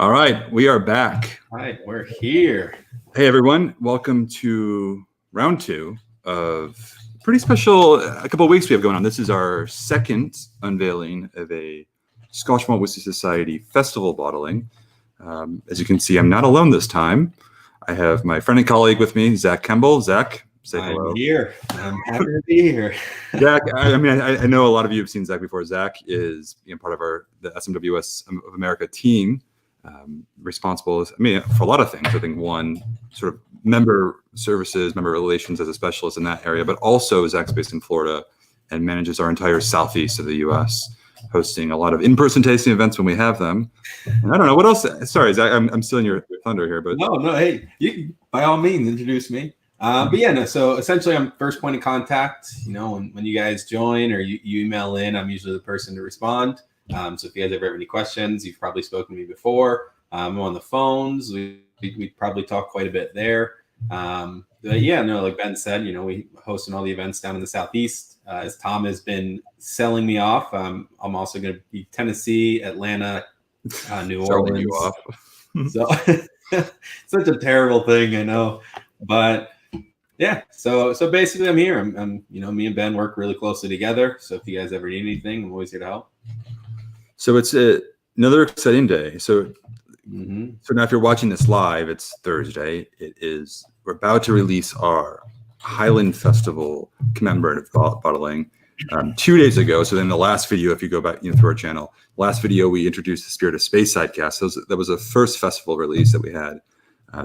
All right, we are back. All right, we're here. Hey, everyone. Welcome to round two of pretty special a couple of weeks we have going on. This is our second unveiling of a Scotch Malt Whisky Society festival bottling. As you can see, I'm not alone this time. I have my friend and colleague with me, Zach Kemble. Zach, say hello. I'm here. I'm happy to be here. Zach, I know a lot of you have seen Zach before. Zach is part of the SMWS of America team. Responsible, for a lot of things. I think one, sort of member services, member relations as a specialist in that area, but also Zach's based in Florida and manages our entire southeast of the U.S., hosting a lot of in-person tasting events when we have them. And I don't know what else. Sorry, Zach, I'm stealing your thunder here, but no. Hey, you can, by all means, introduce me. But yeah, no. So essentially, I'm first point of contact. When you guys join or you email in, I'm usually the person to respond. So if you guys ever have any questions, you've probably spoken to me before. I'm on the phones. We probably talk quite a bit there. But yeah, no, like Ben said, we hosting all the events down in the Southeast. As Tom has been selling me off, I'm also going to be Tennessee, Atlanta, New Orleans. You off. So such a terrible thing, I know. But yeah, so basically I'm here. I'm me and Ben work really closely together. So if you guys ever need anything, I'm always here to help. So it's another exciting day. So now if you're watching this live, it's Thursday. We're about to release our Highland Festival commemorative bottling 2 days ago. So then the last video, if you go back through our channel, last video we introduced the Spirit of Speyside Cask. So that was the first festival release that we had.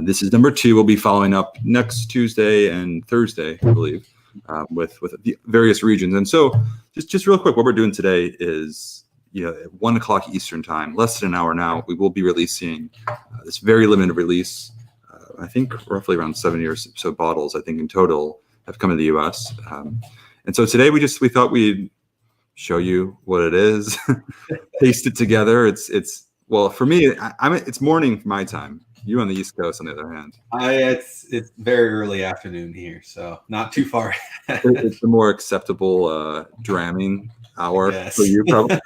This is number 2. We'll be following up next Tuesday and Thursday, I believe, with the various regions. And so just real quick, what we're doing today is, at 1 o'clock Eastern time, less than an hour now, we will be releasing this very limited release. I think roughly around 70 or so bottles, I think in total, have come to the U.S. And so today we thought we'd show you what it is, taste it together. Well, for me, it's morning my time. You on the East Coast, on the other hand. It's very early afternoon here, so not too far. It's the more acceptable dramming hour for you, probably.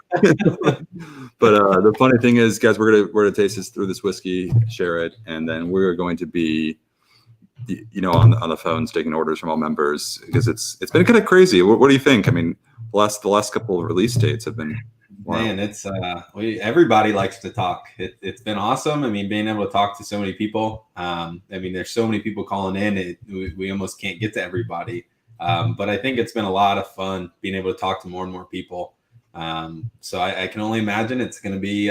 But the funny thing is, guys, we're gonna taste this through this whiskey, share it, and then we're going to be, on the phones taking orders from all members, because it's been kind of crazy. What do you think? The last couple of release dates have been. Wow. Man, it's everybody likes to talk. It's been awesome. Being able to talk to so many people. There's so many people calling in. We almost can't get to everybody. But I think it's been a lot of fun being able to talk to more and more people. So I can only imagine it's going to be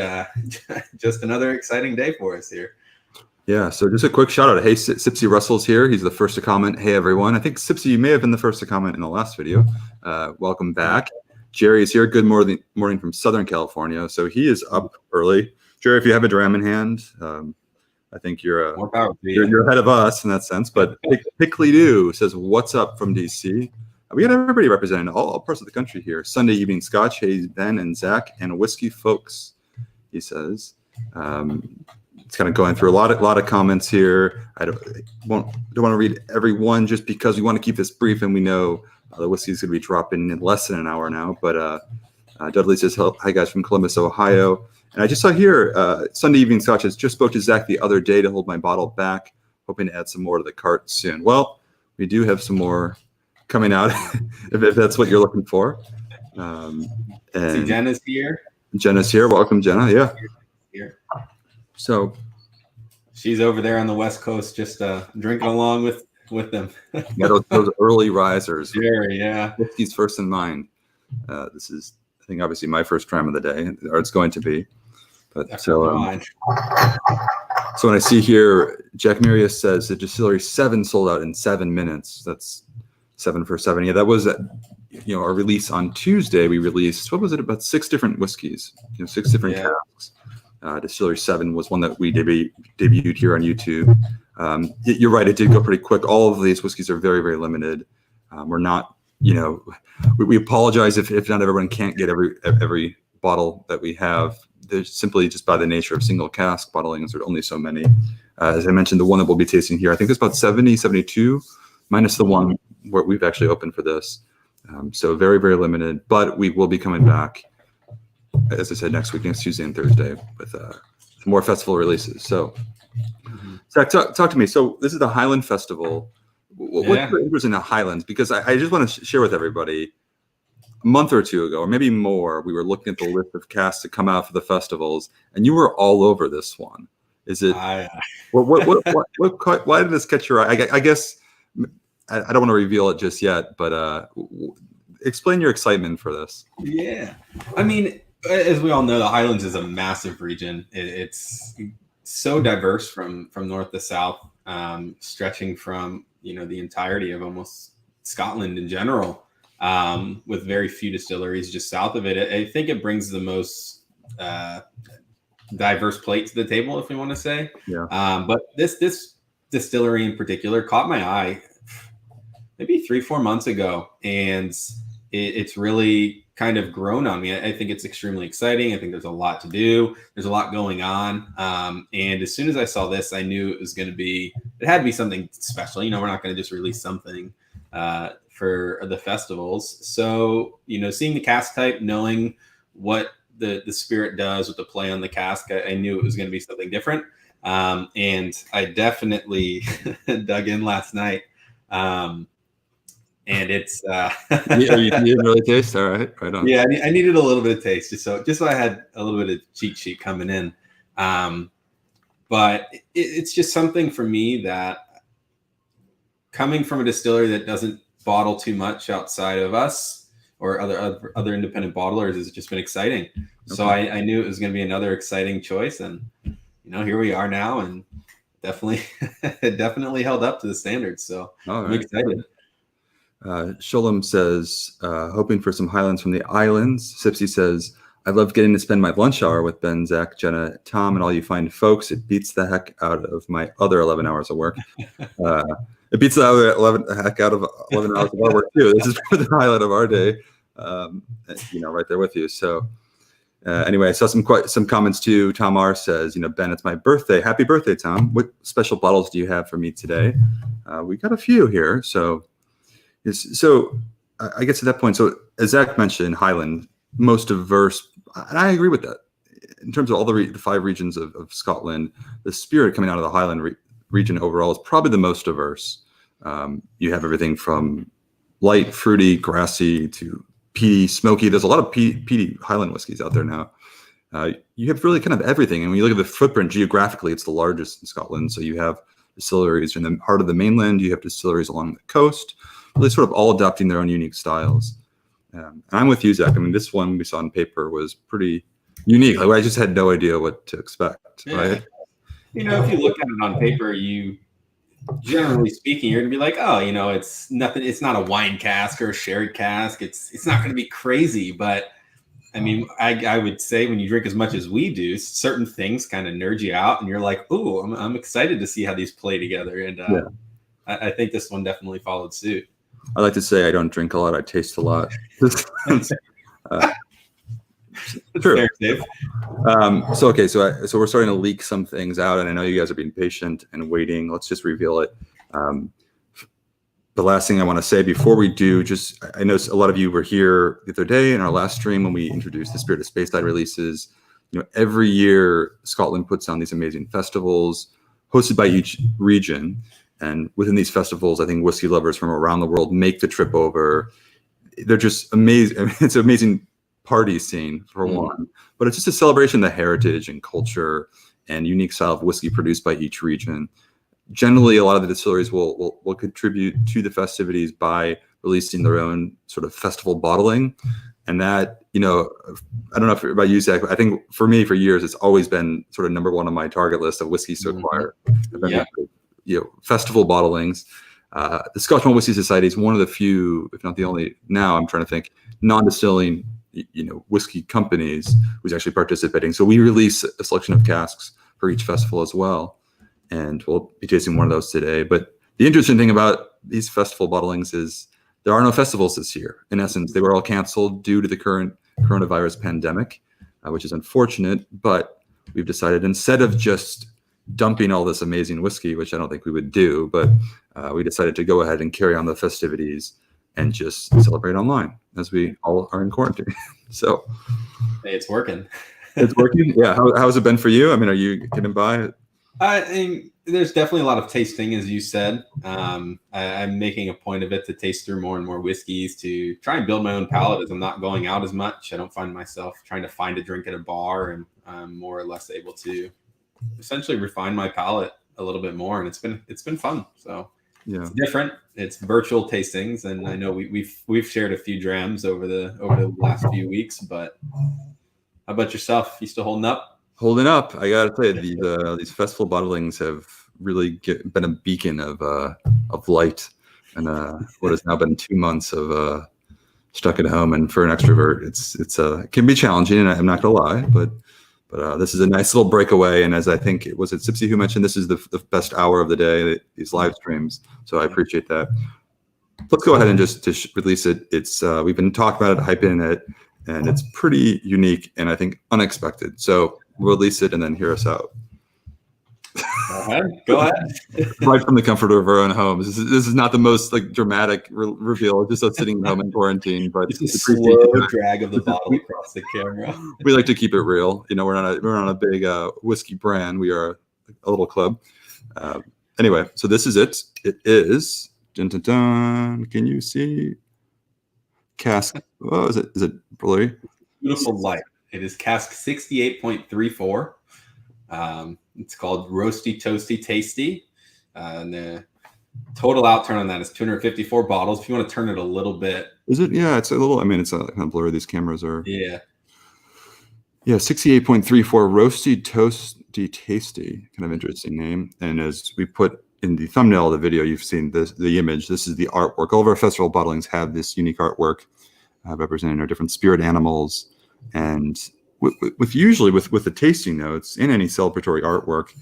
just another exciting day for us here. Yeah. So just a quick shout out. Hey, Sipsy Russell's here. He's the first to comment. Hey, everyone. I think Sipsy, you may have been the first to comment in the last video. Welcome back. Jerry is here. Good morning from Southern California. So he is up early. Jerry, if you have a dram in hand, I think you're ahead of us in that sense. But Pickley Do says, "What's up from DC?" We got everybody representing all parts of the country here. Sunday evening Scotch. Hey, Ben and Zach and whiskey folks. He says, it's kind of going through a lot of comments here. I don't want to read every one just because we want to keep this brief, and we know the whiskey is going to be dropping in less than an hour now. But Dudley says, "Hi guys from Columbus, Ohio." And I just saw here, Sunday evening Scotch has just spoke to Zach the other day to hold my bottle back, hoping to add some more to the cart soon. Well, we do have some more coming out, if that's what you're looking for. And Jenna's here. Jenna's here. Welcome, Jenna. Yeah. Here. So she's over there on the West Coast, just drinking along with them. Yeah, those early risers. Very, yeah. Whiskey's first in mind. This is, I think, obviously my first dram of the day, or it's going to be. But so when I see here, Jack Marius says the Distillery 7 sold out in 7 minutes. That's 7 for 7. Yeah, that was our release on Tuesday. We released, what was it, about 6 different whiskeys, 6 different casks. Distillery 7 was one that we debuted here on YouTube. You're right, it did go pretty quick. All of these whiskeys are very, very limited. We're not, we apologize if not everyone can't get every bottle that we have. There's simply just by the nature of single cask bottlings, there are only so many. As I mentioned, the one that we'll be tasting here, I think it's about 70, 72, minus the one where we've actually opened for this. So very, very limited, but we will be coming back, as I said, next week, next Tuesday and Thursday with more festival releases. So, Zach, talk to me. So this is the Highland Festival. What's your interest in the Highlands? Because I just want to share with everybody. A month or two ago, or maybe more, we were looking at the list of casks to come out for the festivals, and you were all over this one. Is it? Why did this catch your eye? I guess I don't want to reveal it just yet, but explain your excitement for this. Yeah, I mean, as we all know, the Highlands is a massive region. It's so diverse from north to south, stretching from the entirety of almost Scotland in general. With very few distilleries just south of it. I think it brings the most diverse plate to the table, if we want to say. Yeah. But this distillery in particular caught my eye maybe 3-4 months ago, and it's really kind of grown on me. I think it's extremely exciting. I think there's a lot to do. There's a lot going on. And as soon as I saw this, I knew it had to be something special. We're not going to just release something for the festivals. So, seeing the cask type, knowing what the spirit does with the play on the cask, I knew it was going to be something different. And I definitely dug in last night. And it's you didn't really taste. All right on. Yeah, I needed a little bit of taste just so I had a little bit of cheat sheet coming in. But it's just something for me that, coming from a distillery that doesn't bottle too much outside of us or other independent bottlers, has just been exciting. Okay. So I knew it was going to be another exciting choice, and here we are now, and definitely held up to the standards. So I'm excited. Sholem says, hoping for some Highlands from the islands. Sipsy says, I love getting to spend my lunch hour with Ben, Zach, Jenna, Tom, and all you fine folks. It beats the heck out of my other 11 hours of work. It beats the heck out of 11 hours of our work too. This is the highlight of our day, right there with you. So anyway, I saw some comments too. Tom R says, Ben, it's my birthday. Happy birthday, Tom. What special bottles do you have for me today? We got a few here. So I guess at that point, so as Zach mentioned, Highland, most diverse, and I agree with that. In terms of all the 5 regions of Scotland, the spirit coming out of the Highland region overall is probably the most diverse. You have everything from light, fruity, grassy to peaty, smoky. There's a lot of peaty Highland whiskeys out there now. You have really kind of everything. And when you look at the footprint geographically, it's the largest in Scotland. So you have distilleries in the heart of the mainland. You have distilleries along the coast, really sort of all adopting their own unique styles. And I'm with you, Zach. I mean, this one we saw on paper was pretty unique. Like, I just had no idea what to expect, right? If you look at it on paper, generally speaking, you're gonna be like, oh, it's nothing. It's not a wine cask or a sherry cask. It's not going to be crazy. But I mean, I would say when you drink as much as we do, certain things kind of nerd you out, and you're like, oh, I'm excited to see how these play together. And I think this one definitely followed suit. I like to say I don't drink a lot. I taste a lot. True. So we're starting to leak some things out, and I know you guys are being patient and waiting. Let's just reveal it. The last thing I want to say before we do, I know a lot of you were here the other day in our last stream when we introduced the Spirit of Speyside releases. Every year Scotland puts on these amazing festivals hosted by each region, and within these festivals, I think whiskey lovers from around the world make the trip over. They're just amazing. I mean, it's an amazing party scene for one, but it's just a celebration of the heritage and culture and unique style of whiskey produced by each region. Generally, a lot of the distilleries will contribute to the festivities by releasing their own sort of festival bottling. And that, I don't know about you, Zach, but I think for me, for years, it's always been sort of number one on my target list of whiskeys to acquire. Festival bottlings. The Scotch Malt Whisky Society is one of the few, if not the only, now I'm trying to think, non-distilling whiskey companies who's actually participating. So we release a selection of casks for each festival as well, and we'll be tasting one of those today. But the interesting thing about these festival bottlings is there are no festivals this year. In essence, they were all canceled due to the current coronavirus pandemic, which is unfortunate. But we've decided, instead of just dumping all this amazing whiskey, which I don't think we would do, but we decided to go ahead and carry on the festivities and just celebrate online as we all are in quarantine. So hey, it's working. It's working. Yeah. How has it been for you? I mean, are you getting by? And there's definitely a lot of tasting, as you said. I'm making a point of it to taste through more and more whiskeys to try and build my own palate as I'm not going out as much. I don't find myself trying to find a drink at a bar, and I'm more or less able to essentially refine my palate a little bit more. And it's been fun. So Yeah. it's different. It's virtual tastings, and I know we've shared a few drams over the last few weeks. But how about yourself? You still holding up? Holding up. I gotta tell you, these festival bottlings have really been a beacon of light, and what has now been 2 months of stuck at home. And for an extrovert, it can be challenging, and I'm not gonna lie, but this is a nice little breakaway. And as I think it was Sipsy who mentioned, this is the best hour of the day, these live streams. So I appreciate that. Let's go ahead and just release it. It's we've been talking about it, hyping it, and it's pretty unique and I think unexpected. So we'll release it and then hear us out. Go ahead. Right from the comfort of our own homes. This is not the most like dramatic reveal. It's just us sitting home in quarantine, but it's a slow drag of the bottle across the camera. We like to keep it real. You know, we're not a big whiskey brand. We are a little club. Anyway, so this is it. It is. Dun, dun, dun. Can you see? Cask. Oh, is it blurry? Beautiful light. It is Cask 68.34. It's called Roasty Toasty Tasty. And the total outturn on that is 254 bottles. If you want to turn it a little bit. Is it? Yeah, it's a little, I mean, it's kind of blurry. These cameras are. Yeah. Yeah, 68.34 Roasty Toasty Tasty. Kind of interesting name. And as we put in the thumbnail of the video, you've seen the image. This is the artwork. All of our festival bottlings have this unique artwork representing our different spirit animals. And usually with the tasting notes in any celebratory artwork,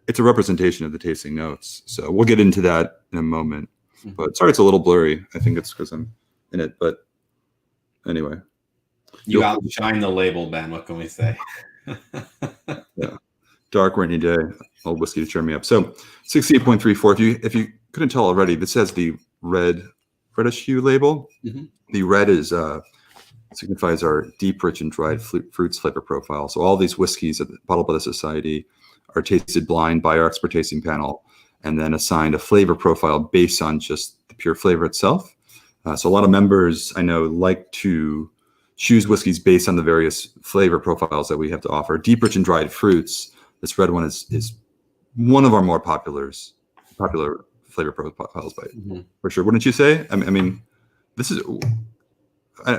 it's a representation of the tasting notes. So we'll get into that in a moment. But sorry, it's a little blurry. I think it's because I'm in it. But anyway, you outshine the label, Ben. What can we say? Yeah, dark rainy day. Old whiskey to cheer me up. So 68.34. If you couldn't tell already, this has the reddish hue label. The red is signifies our deep, rich, and dried fruits flavor profile. So all these whiskeys bottled by the Society are tasted blind by our expert tasting panel, and then assigned a flavor profile based on just the pure flavor itself. So a lot of members I know like to choose whiskeys based on the various flavor profiles that we have to offer. Deep, rich, and dried fruits. This red one is one of our more popular flavor profiles for sure. Wouldn't you say? I mean, this is.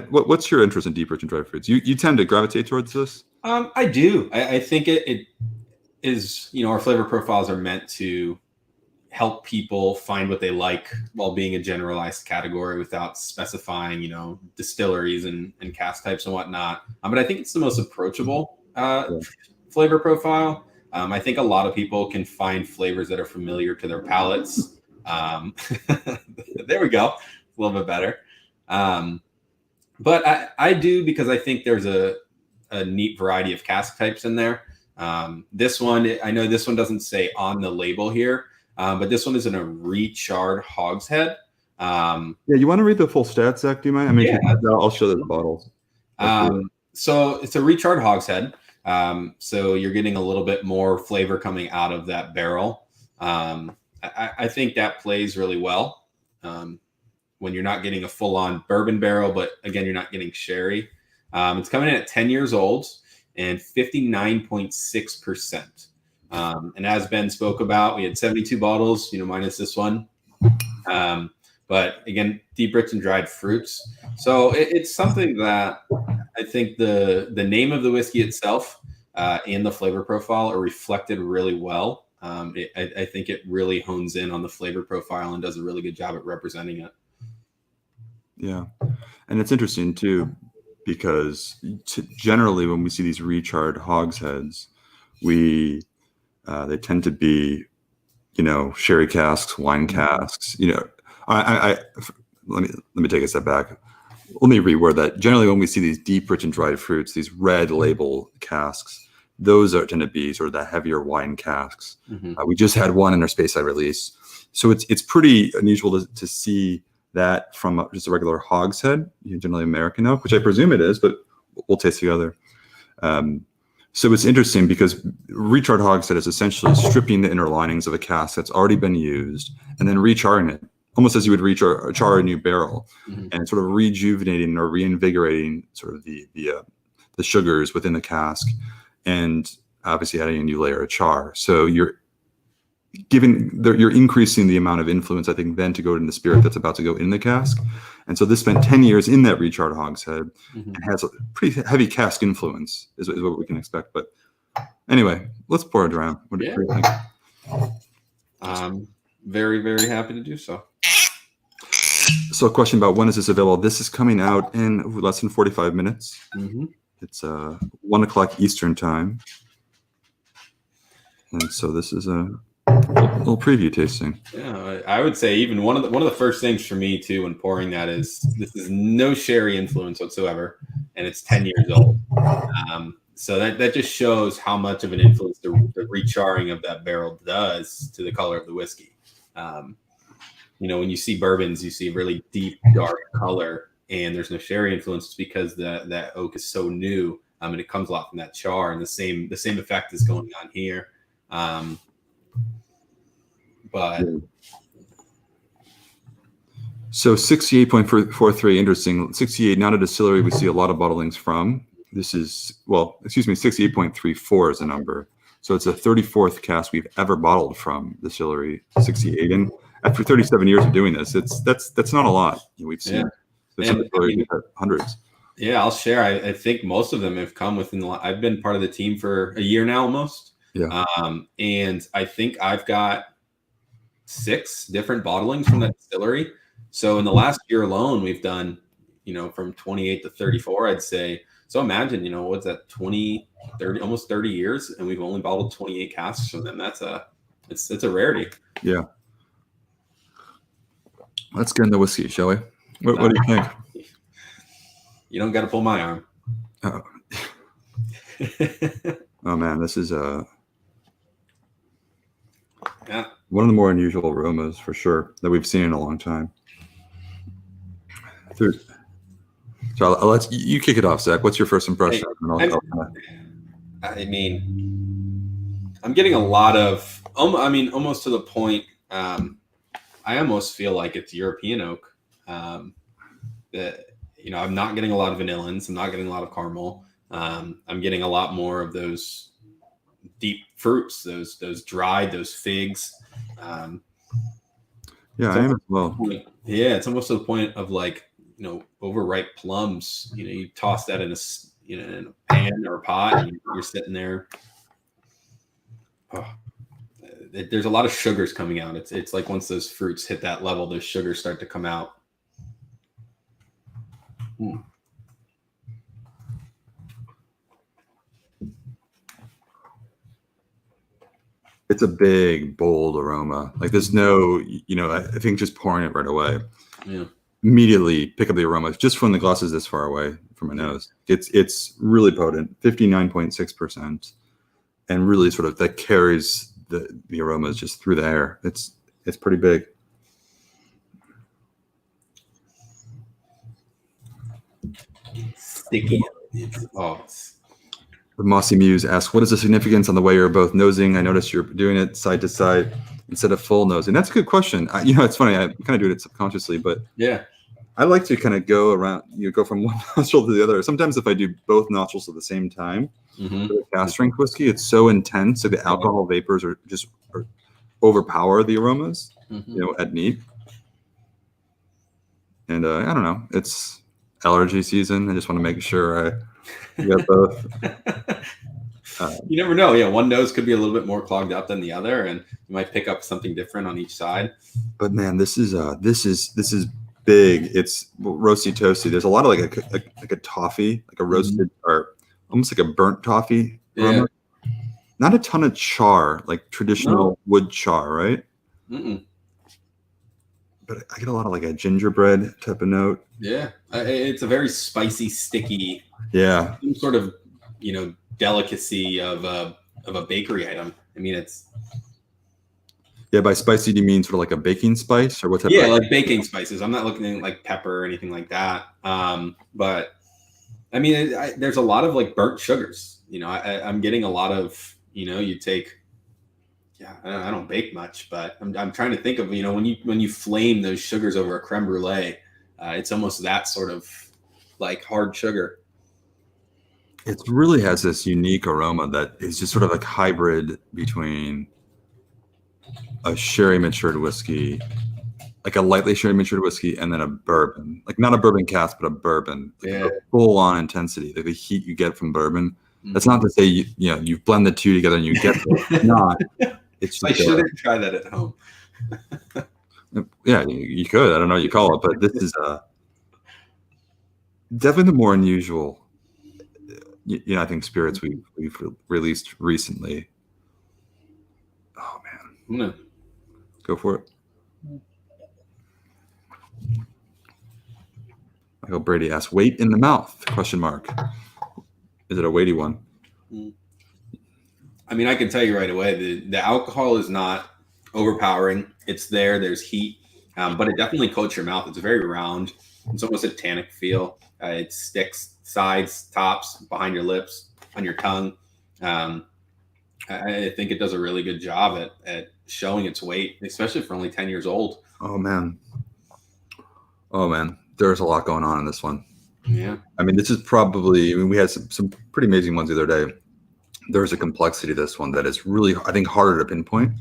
What's your interest in deep, rich, and dried fruits? You tend to gravitate towards this. I do. I think it is. You know, our flavor profiles are meant to help people find what they like while being a generalized category without specifying, you know, distilleries and cask types and whatnot. But I think it's the most approachable flavor profile. I think a lot of people can find flavors that are familiar to their palates. There we go. A little bit better. But I do, because I think there's a neat variety of cask types in there. This one, I know this one doesn't say on the label here, but this one is in a recharred hogshead. Yeah, you want to read the full stats, Zach? Do you mind? I mean, yeah. I'll show the bottles. So it's a recharred hogshead. So you're getting a little bit more flavor coming out of that barrel. I think that plays really well when you're not getting a full-on bourbon barrel, but again, you're not getting sherry. It's coming in at 10 years old and 59.6%. And as Ben spoke about, we had 72 bottles, you know, minus this one. But again, deep, rich, and dried fruits. So it's something that I think the name of the whiskey itself and the flavor profile are reflected really well. I think it really hones in on the flavor profile and does a really good job at representing it. Yeah. And it's interesting too, because generally when we see these recharred hogsheads, they tend to be, you know, sherry casks, wine casks, you know. Let me take a step back. Let me reword that. Generally, when we see these deep, rich, and dried fruits, these red label casks, those tend to be sort of the heavier wine casks. We just had one in our Speyside release, so it's pretty unusual to see that from just a regular hogshead, generally American oak, which I presume it is, but we'll taste together. So it's interesting because recharred hogshead is essentially stripping the inner linings of a cask that's already been used and then recharring it, almost as you would char a new barrel, and sort of rejuvenating or reinvigorating sort of the sugars within the cask, and obviously adding a new layer of char. So you're increasing the amount of influence, I think, then to go in the spirit that's about to go in the cask. And so this spent 10 years in that recharred hogshead and has a pretty heavy cask influence is what we can expect. But anyway, let's pour it around. What do you think? Very, very happy to do so. So a question about when is this available? This is coming out in less than 45 minutes. It's 1 o'clock Eastern time. And so this is a little preview tasting. Yeah, I would say even one of the first things for me too when pouring that is this is no sherry influence whatsoever, and it's 10 years old. So that just shows how much of an influence the recharring of that barrel does to the color of the whiskey. You know, when you see bourbons, you see really deep dark color, and there's no sherry influence because that oak is so new, and it comes a lot from that char, and the same effect is going on here. But so 68.43, interesting. 68, not a distillery we see a lot of bottlings from. This is, 68.34 is the number. So it's the 34th cask we've ever bottled from distillery 68. And after 37 years of doing this, that's not a lot. We've seen hundreds. Yeah, I'll share. I think most of them have come within I've been part of the team for a year now almost. Yeah. And I think I've got 6 different bottlings from that distillery. So in the last year alone, we've done, from 28 to 34, I'd say. So imagine, what's that, 20, 30, almost 30 years, and we've only bottled 28 casks from them. It's a rarity. Yeah. Let's get into whiskey, shall we? What do you think? You don't got to pull my arm. Oh, oh man, this is one of the more unusual aromas for sure that we've seen in a long time. So I'll let you kick it off, Zach. What's your first impression? I mean, I'm getting a lot of, almost to the point. I almost feel like it's European oak. That I'm not getting a lot of vanillins. I'm not getting a lot of caramel. I'm getting a lot more of those deep fruits, those dried, those figs. Yeah, I am as well. Yeah, it's almost to the point of overripe plums. You toss that in a pan or a pot, and you're sitting there. Oh, there's a lot of sugars coming out. It's like once those fruits hit that level, those sugars start to come out. It's a big, bold aroma. Like there's no, I think just pouring it right away. Yeah. Immediately pick up the aroma just from the glasses this far away from my nose. It's really potent, 59.6%, and really sort of that carries the aromas just through the air. It's pretty big. Sticky. The Mossy Muse asks, what is the significance on the way you're both nosing? I noticed you're doing it side to side instead of full nosing. That's a good question. It's funny. I kind of do it subconsciously, but yeah, I like to kind of go around, go from one nostril to the other. Sometimes if I do both nostrils at the same time, for the cask strength whiskey, it's so intense that the alcohol vapors are overpower the aromas, at neat. And I don't know, it's allergy season. I just want to make sure I got both. You never know. Yeah, one nose could be a little bit more clogged up than the other, and you might pick up something different on each side. But man, this is big. It's roasty toasty. There's a lot of like a toffee, like a roasted or almost like a burnt toffee aroma. Not a ton of char, like traditional wood char, right? But I get a lot of like a gingerbread type of note. Yeah, it's a very spicy, sticky. Yeah, some sort of delicacy of a bakery item. I mean, it's. Yeah, by spicy, do you mean sort of like a baking spice or what type? Yeah, like baking spices. I'm not looking at like pepper or anything like that. But I mean, there's a lot of like burnt sugars. I'm getting a lot of, you take, I don't bake much, but I'm trying to think of, when you flame those sugars over a creme brulee, it's almost that sort of like hard sugar. It really has this unique aroma that is just sort of like hybrid between a sherry matured whiskey, like a lightly sherry matured whiskey, and then a bourbon, like not a bourbon cask, but a bourbon, like full on intensity, like the heat you get from bourbon. That's not to say you blend the two together and you get it. Not. It's I shouldn't try that at home. Yeah, you could. I don't know what you call it, but this is definitely the more unusual. I think spirits we've released recently. Oh man, go for it. Michael Brady asks, "Weight in the mouth?" Question mark. Is it a weighty one? I mean, I can tell you right away, the alcohol is not overpowering. It's there. There's heat, but it definitely coats your mouth. It's very round. It's almost a tannic feel. It sticks sides, tops, behind your lips, on your tongue. I think it does a really good job at showing its weight, especially for only 10 years old. Oh man. There's a lot going on in this one. Yeah. I mean, this is probably, we had some pretty amazing ones the other day. There's a complexity to this one that is really, I think, harder to pinpoint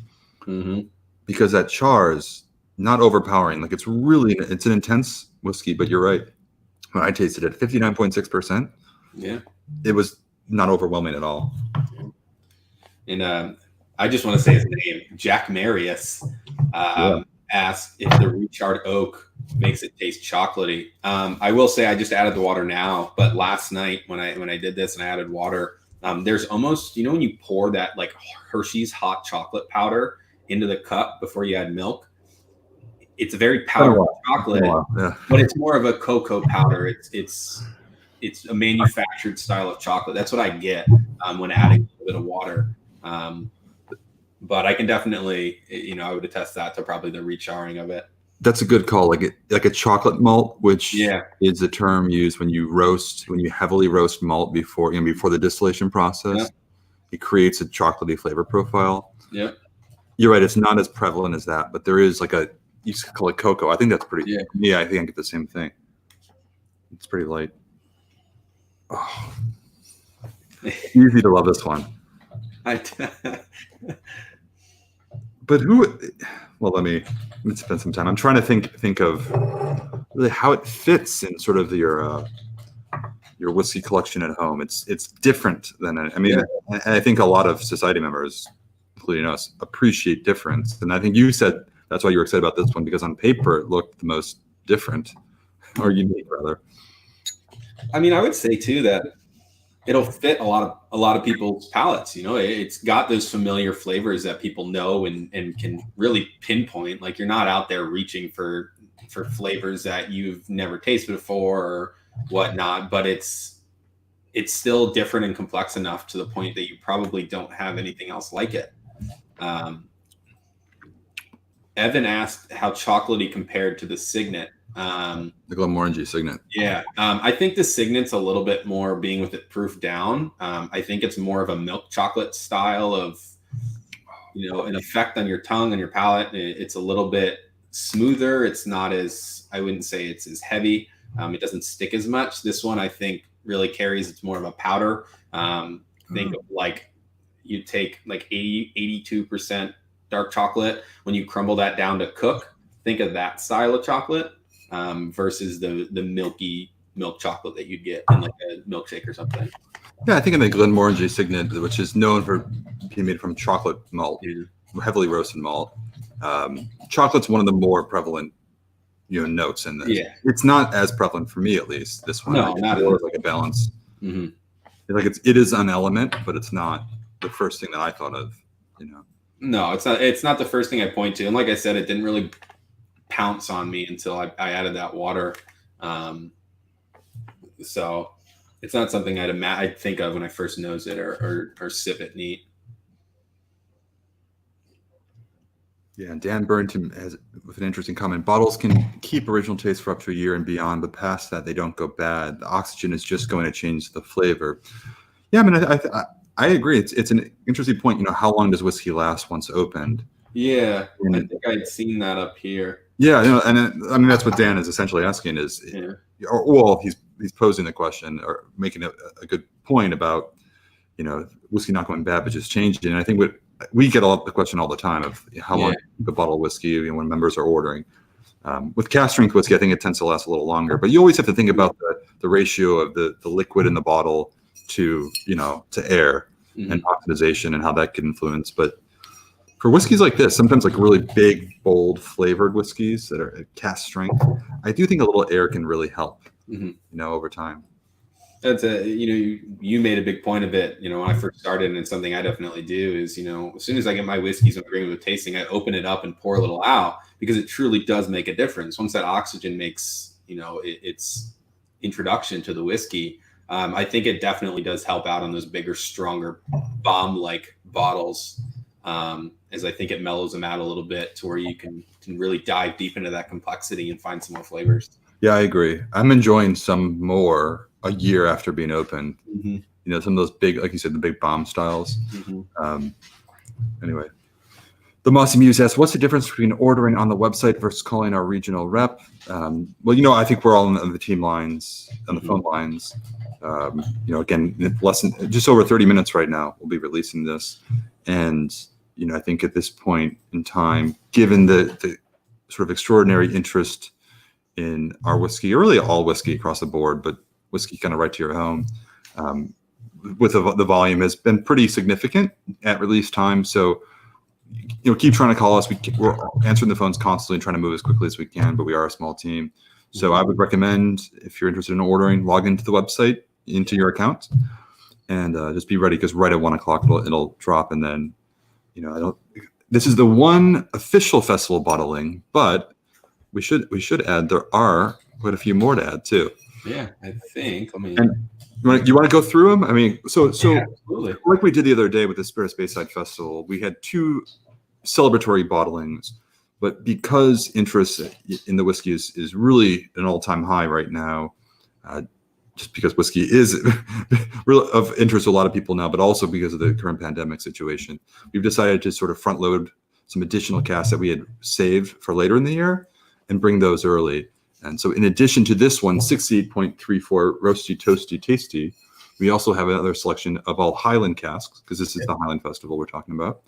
because that char is not overpowering. Like it's an intense whiskey, but you're right. When I tasted it, 59.6%. Yeah. It was not overwhelming at all. And I just want to say his name, Jack Marius, asked if the recharred oak makes it taste chocolatey. I will say I just added the water now, but last night when I did this and I added water, there's almost, when you pour that like Hershey's hot chocolate powder into the cup before you add milk, it's a very powdered chocolate, but it's more of a cocoa powder. It's a manufactured style of chocolate. That's what I get when adding a little bit of water. But I can definitely, I would attest that to probably the recharring of it. That's a good call. Like a chocolate malt, which is a term used when you heavily roast malt before the distillation process. It creates a chocolatey flavor profile. Yeah. You're right. It's not as prevalent as that, but there is you call it cocoa. I think that's pretty. Yeah, I think I get the same thing. It's pretty light. Oh. Easy to love this one. But let me spend some time. I'm trying to think of really how it fits in sort of your whiskey collection at home. It's different than and I think a lot of society members, including us, appreciate difference. And I think you said that's why you were excited about this one, because on paper it looked the most different or unique, rather. I mean, I would say too that it'll fit a lot of people's palates. It's got those familiar flavors that people know and can really pinpoint. Like you're not out there reaching for flavors that you've never tasted before or whatnot, but it's still different and complex enough to the point that you probably don't have anything else like it. Evan asked how chocolatey compared to the Signet. The Glenmorangie Signet. Yeah. I think the Signet's a little bit more being with it proof down. I think it's more of a milk chocolate style of, an effect on your tongue and your palate. It's a little bit smoother. It's not as, I wouldn't say it's as heavy. It doesn't stick as much. This one, I think, really carries. It's more of a powder. Think of like you take like 82% dark chocolate. When you crumble that down to cook, think of that style of chocolate. Versus the milky milk chocolate that you'd get in like a milkshake or something. Yeah, I think in the Glenmorangie Signet, which is known for being made from chocolate malt, heavily roasted malt, chocolate's one of the more prevalent, notes in this. Yeah. It's not as prevalent for me, at least. This one, not more like a balance. Like it is an element, but it's not the first thing that I thought of. No, it's not. It's not the first thing I point to. And like I said, it didn't really pounce on me until I added that water. So it's not something I'd think of when I first nose it or sip it neat. Yeah, and Dan Burnton has with an interesting comment. Bottles can keep original taste for up to a year and beyond, but past that they don't go bad. The oxygen is just going to change the flavor. Yeah, I mean, I agree. It's an interesting point. You know, how long does whiskey last once opened? Yeah, I And think I'd seen that up here. yeah, you know, and I mean that's what Dan is essentially asking is, or well, he's posing the question or making a good point about, you know, whiskey not going bad but just changing. And I think we get the question all the time of how long the bottle of whiskey, you know, when members are ordering. With cask strength whiskey, I think it tends to last a little longer, but you always have to think about the ratio of the liquid in the bottle to, you know, to air and oxidization and how that can influence. But for whiskeys like this, sometimes like really big, bold, flavored whiskeys that are at cask strength, I do think a little air can really help, you know, over time. That's you made a big point of it. You know, when I first started, and it's something I definitely do is, you know, as soon as I get my whiskeys and agreement with tasting, I open it up and pour a little out because it truly does make a difference. Once that oxygen makes, you know, its introduction to the whiskey, I think it definitely does help out on those bigger, stronger bomb-like bottles. As I think it mellows them out a little bit to where you can really dive deep into that complexity and find some more flavors. Yeah, I agree. I'm enjoying some more a year after being opened. You know, some of those big, like you said, the big bomb styles. Anyway, the Mossy Muse asks, what's the difference between ordering on the website versus calling our regional rep? Well, you know, I think we're all on the team lines, on the phone lines. You know, again, just over 30 minutes right now, we'll be releasing this. And, you know, I think at this point in time, given the sort of extraordinary interest in our whiskey, or really all whiskey across the board, but whiskey kind of right to your home, with the volume has been pretty significant at release time. So, you know, keep trying to call us. We're answering the phones constantly, trying to move as quickly as we can, but we are a small team. So I would recommend, if you're interested in ordering, log into the website, into your account, and just be ready, because right at 1 o'clock it'll drop. And then, you know, this is the one official festival bottling, but we should add, there are quite a few more to add too. Yeah, I think. And you want to go through them? I mean, so absolutely. Like we did the other day with the Spirits Bayside Festival, we had 2 celebratory bottlings, but because interest in the whiskey is really an all-time high right now, just because whiskey is really of interest to a lot of people now, but also because of the current pandemic situation, we've decided to sort of front load some additional casks that we had saved for later in the year and bring those early. And so in addition to this one, 68.34 roasty, toasty, tasty, we also have another selection of all Highland casks, because this is the Highland Festival we're talking about,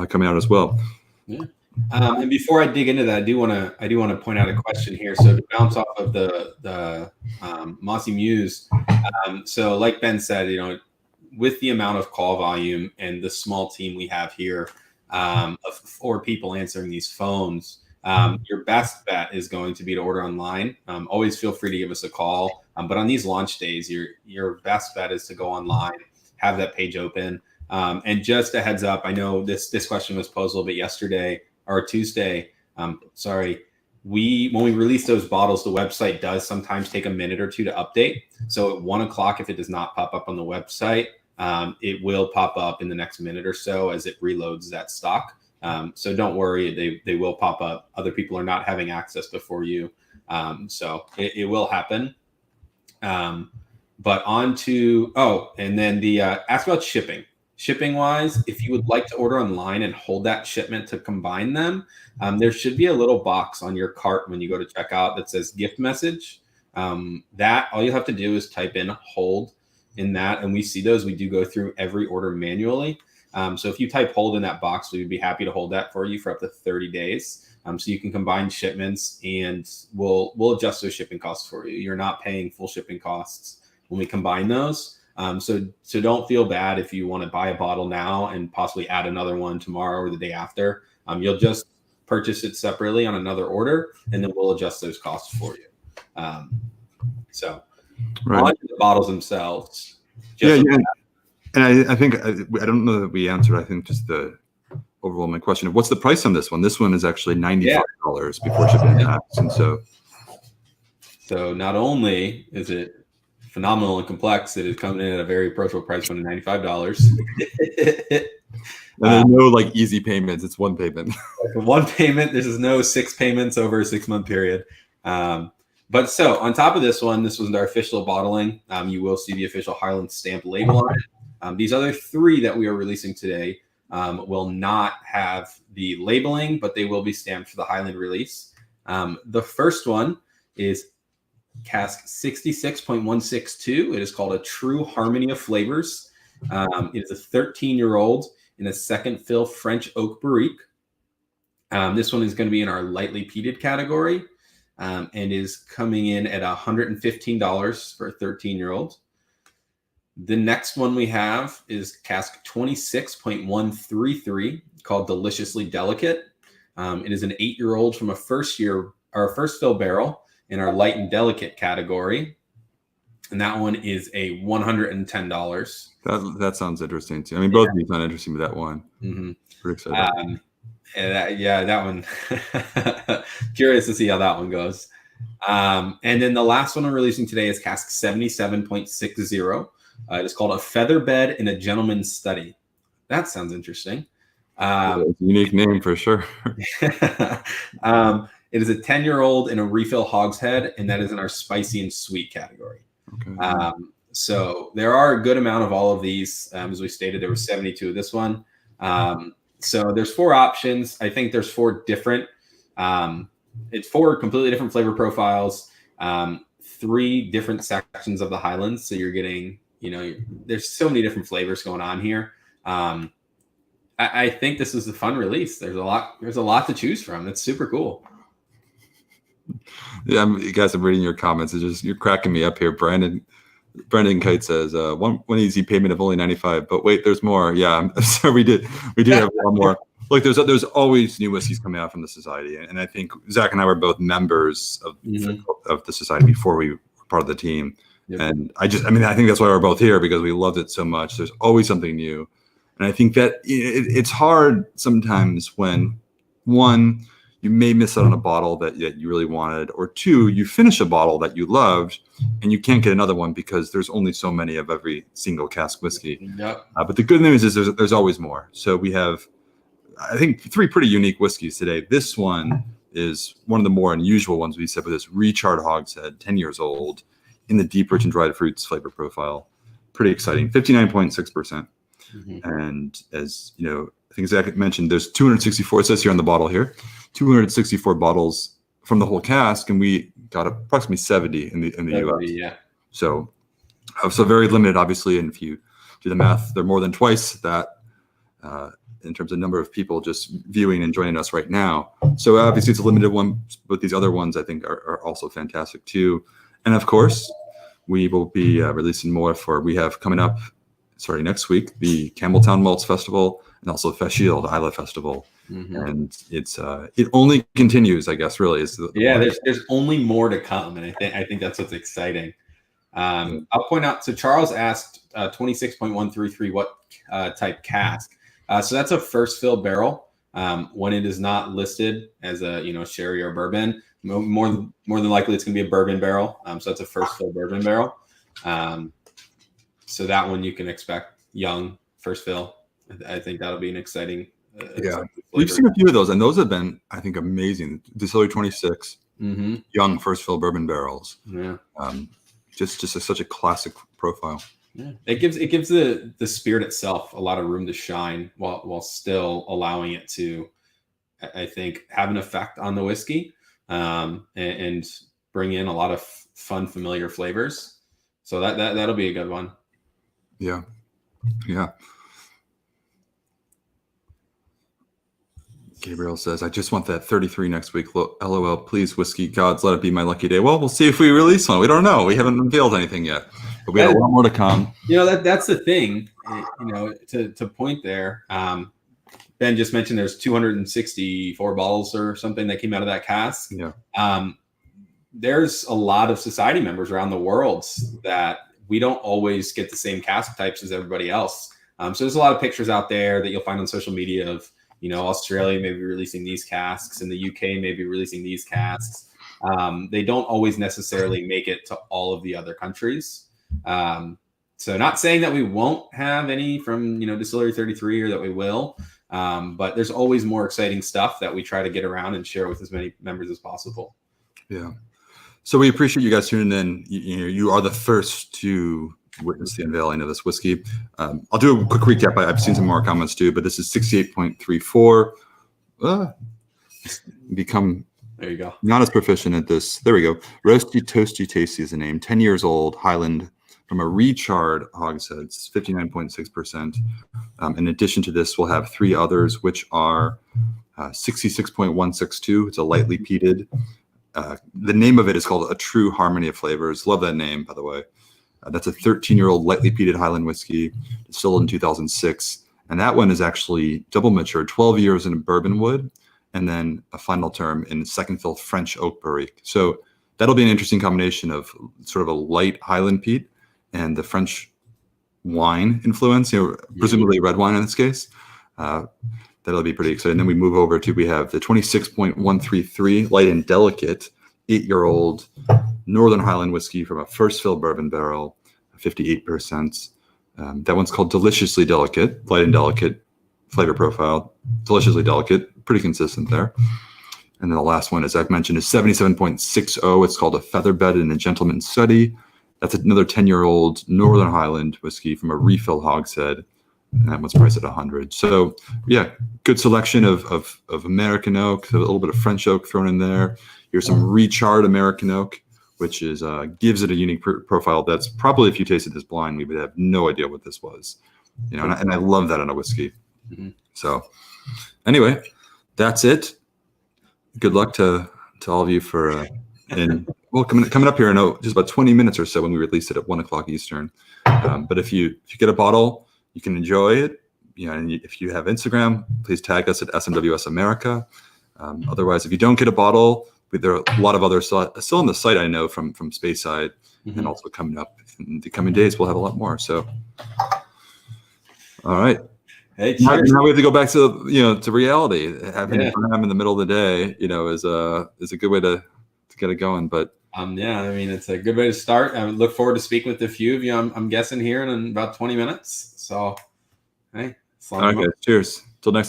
coming out as well. Yeah. And before I dig into that, I do want to point out a question here. So to bounce off of the Mossy Muse, so like Ben said, you know, with the amount of call volume and the small team we have here, of 4 people answering these phones, your best bet is going to be to order online. Always feel free to give us a call. But on these launch days, your best bet is to go online, have that page open. And just a heads up, I know this question was posed a little bit yesterday or Tuesday. Sorry. When we release those bottles, the website does sometimes take a minute or 2 to update. So at 1 o'clock, if it does not pop up on the website, it will pop up in the next minute or so as it reloads that stock. So don't worry, they will pop up. Other people are not having access before you. So it will happen. But on to, and then the ask about shipping. Shipping wise, if you would like to order online and hold that shipment to combine them, there should be a little box on your cart when you go to checkout that says gift message. That all you have to do is type in hold in that, and we see those. We do go through every order manually. So if you type hold in that box, we would be happy to hold that for you for up to 30 days. So you can combine shipments, and we'll adjust those shipping costs for you. You're not paying full shipping costs when we combine those. So don't feel bad if you want to buy a bottle now and possibly add another one tomorrow or the day after. You'll just purchase it separately on another order, and then we'll adjust those costs for you. So right. On to the bottles themselves. And I think, I don't know that we answered, I think, just the overwhelming question of what's the price on this one? This one is actually $95 before shipping and tax. And so not only is it phenomenal and complex, it is coming in at a very approachable price point of $95. There's no like easy payments. It's one payment. One payment. This is no 6 payments over a 6-month period. But so on top of this one, this was our official bottling. You will see the official Highland stamp label on it. These other 3 that we are releasing today will not have the labeling, but they will be stamped for the Highland release. The first one is Cask 66.162. It is called a True Harmony of Flavors. It is a 13-year-old in a second fill French oak barrique. This one is going to be in our lightly peated category and is coming in at $115 for a 13-year-old. The next one we have is Cask 26.133 called Deliciously Delicate. It is an 8-year-old from a first fill barrel in our light and delicate category. And that one is a $110. That sounds interesting too. I mean, both of these sound interesting, but that one. Mm-hmm. Pretty excited. That one. Curious to see how that one goes. And then the last one I'm releasing today is Cask 77.60. It is called A Feather Bed in a Gentleman's Study. That sounds interesting. It's a unique name for sure. It is a 10-year-old in a refill hogshead, and that is in our spicy and sweet category. Okay. So there are a good amount of all of these. As we stated, there were 72 of this one. So there's 4 options. I think there's 4 different. It's 4 completely different flavor profiles. 3 different sections of the Highlands. So you're getting, there's so many different flavors going on here. I think this is a fun release. There's a lot to choose from. It's super cool. Yeah, you guys, I'm reading your comments. It's just, you're cracking me up here. Brandon Kite says one easy payment of only $95, but wait, there's more. Yeah, so we do have one more. Look, there's always new whiskeys coming out from the society, and I think Zach and I were both members of the society before we were part of the team. Yep. And I think that's why we're both here, because we loved it so much. There's always something new, and I think that it's hard sometimes when, one, you may miss out on a bottle that you really wanted, or 2, you finish a bottle that you loved and you can't get another one because there's only so many of every single cask whiskey. Yep. But the good news is there's always more. So we have, I think, 3 pretty unique whiskeys today. This one is one of the more unusual ones we said, with this recharred hogshead, 10 years old, in the deep, rich, and dried fruits flavor profile. Pretty exciting, 59.6%. And as you know, I think Zach mentioned, there's 264, it says here on the bottle here, 264 bottles from the whole cask, and we got approximately 70 in the US. Yeah. So very limited, obviously, and if you do the math, they're more than twice that in terms of number of people just viewing and joining us right now. So obviously it's a limited one, but these other ones I think are also fantastic too. And of course, we will be releasing more we have coming up, starting next week, the Campbelltown Malts Festival, and also Feshield Isla Festival. And it only continues, I guess, really. There's only more to come, and I think that's what's exciting. I'll point out, so Charles asked 26.133 what type cask. So that's a first fill barrel. When it is not listed as a sherry or bourbon, more than likely it's going to be a bourbon barrel. So that's a first fill bourbon barrel. So that one you can expect young first fill. I think that'll be an exciting. We've seen a few of those, and those have been, I think, amazing. Distillery 26, young first fill bourbon barrels. Yeah, just such a classic profile. Yeah, it gives the spirit itself a lot of room to shine while still allowing it to, I think, have an effect on the whiskey, and bring in a lot of fun, familiar flavors. So that'll be a good one. Yeah. Gabriel says, I just want that 33 next week. LOL, please, whiskey gods, let it be my lucky day. Well, we'll see if we release one. We don't know. We haven't unveiled anything yet, but we have a lot more to come. That's the thing, to point there. Ben just mentioned there's 264 bottles or something that came out of that cask. Yeah. There's a lot of society members around the world that we don't always get the same cask types as everybody else. So there's a lot of pictures out there that you'll find on social media of, Australia may be releasing these casks, and the UK may be releasing these casks. They don't always necessarily make it to all of the other countries. So not saying that we won't have any from, Distillery 33, or that we will, but there's always more exciting stuff that we try to get around and share with as many members as possible. Yeah. So we appreciate you guys tuning in. You are the first to witness the unveiling of this whiskey. I'll do a quick recap. I've seen some more comments too, but this is 68.34. Become There you go. not as proficient at this. There we go. Roasty, Toasty, Tasty is the name. 10 years old, Highland from a recharred hogshead. It's 59.6%. In addition to this, we'll have 3 others, which are 66.162. It's a lightly peated. The name of it is called A True Harmony of Flavors. Love that name, by the way. That's a 13-year-old lightly peated Highland whiskey, distilled in 2006. And that one is actually double matured, 12 years in a bourbon wood, and then a final term in second fill French oak barrique. So that'll be an interesting combination of sort of a light Highland peat and the French wine influence, presumably red wine in this case. That'll be pretty exciting. Then we move over to, we have the 26.133 light and delicate 8-year-old Northern Highland whiskey from a first fill bourbon barrel, 58%. That one's called Deliciously Delicate, light and delicate flavor profile, deliciously delicate, pretty consistent there. And then the last one, as I've mentioned, is 77.60. It's called A Featherbed in a Gentleman's Study. That's another 10-year-old Northern Highland whiskey from a refill hogshead. And that one's priced at 100. So yeah, good selection of American oak, a little bit of French oak thrown in there. Here's some recharred American oak, which is gives it a unique profile. That's probably, if you tasted this blind, we would have no idea what this was. And I love that in a whiskey. Mm-hmm. So anyway, that's it. Good luck to all of you for and well, coming up here in just about 20 minutes or so when we release it at 1:00 Eastern. But if you get a bottle, you can enjoy it. And if you have Instagram, please tag us at SMWS America. Otherwise, if you don't get a bottle, there are a lot of others still on the site, I know, from Speyside, and also coming up in the coming days, we'll have a lot more. So, all right. Hey, now we have to go back to to reality. Having a program in the middle of the day, is a good way to get it going. But yeah, I mean, it's a good way to start. I look forward to speaking with a few of you. I'm guessing here in about 20 minutes. So, hey, okay, cheers. Till next time.